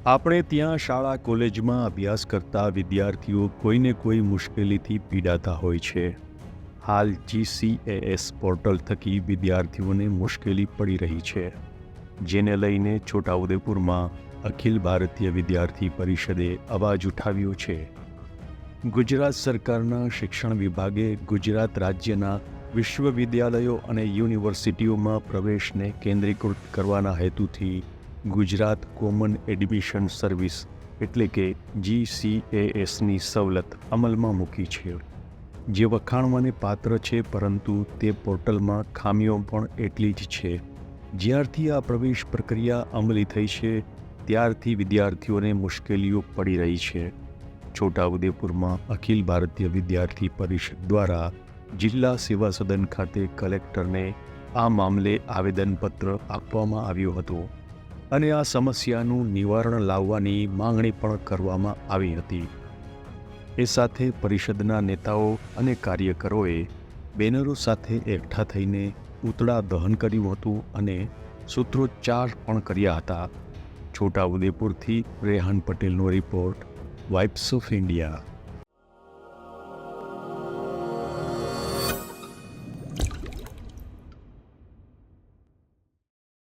આપણે ત્યાં શાળા કોલેજમાં અભ્યાસ કરતા વિદ્યાર્થીઓ કોઈને કોઈ મુશ્કેલીથી પીડાતા હોય છે. હાલ GCAS પોર્ટલ થકી વિદ્યાર્થીઓને મુશ્કેલી પડી રહી છે, જેને લઈને છોટાઉદેપુરમાં અખિલ ભારતીય વિદ્યાર્થી પરિષદે અવાજ ઉઠાવ્યો છે. ગુજરાત સરકારના શિક્ષણ વિભાગે ગુજરાત રાજ્યના વિશ્વવિદ્યાલયો અને યુનિવર્સિટીઓમાં પ્રવેશને કેન્દ્રીકૃત કરવાના હેતુથી ગુજરાત કોમન એડમિશન સર્વિસ એટલે કે GCASની સવલત અમલમાં મૂકી છે, જે વખાણવાને પાત્ર છે, પરંતુ તે પોર્ટલમાં ખામીઓ પણ એટલી જ છે. જ્યારથી આ પ્રવેશ પ્રક્રિયા અમલી થઈ છે ત્યારથી વિદ્યાર્થીઓને મુશ્કેલીઓ પડી રહી છે. છોટાઉદેપુરમાં અખિલ ભારતીય વિદ્યાર્થી પરિષદ દ્વારા જિલ્લા સેવા સદન ખાતે કલેક્ટરને આ મામલે આવેદનપત્ર આપવામાં આવ્યું હતું અને આ સમસ્યાનું નિવારણ લાવવાની માંગણી પણ કરવામાં આવી હતી. એ સાથે પરિષદના નેતાઓ અને કાર્યકરોએ બેનરો સાથે એકઠા થઈને પૂતળા દહન કર્યું હતું અને સૂત્રોચ્ચાર પણ કર્યા હતા. છોટાઉદેપુરથી રેહાન પટેલનો રિપોર્ટ, વાઇબ્સ ઓફ ઇન્ડિયા.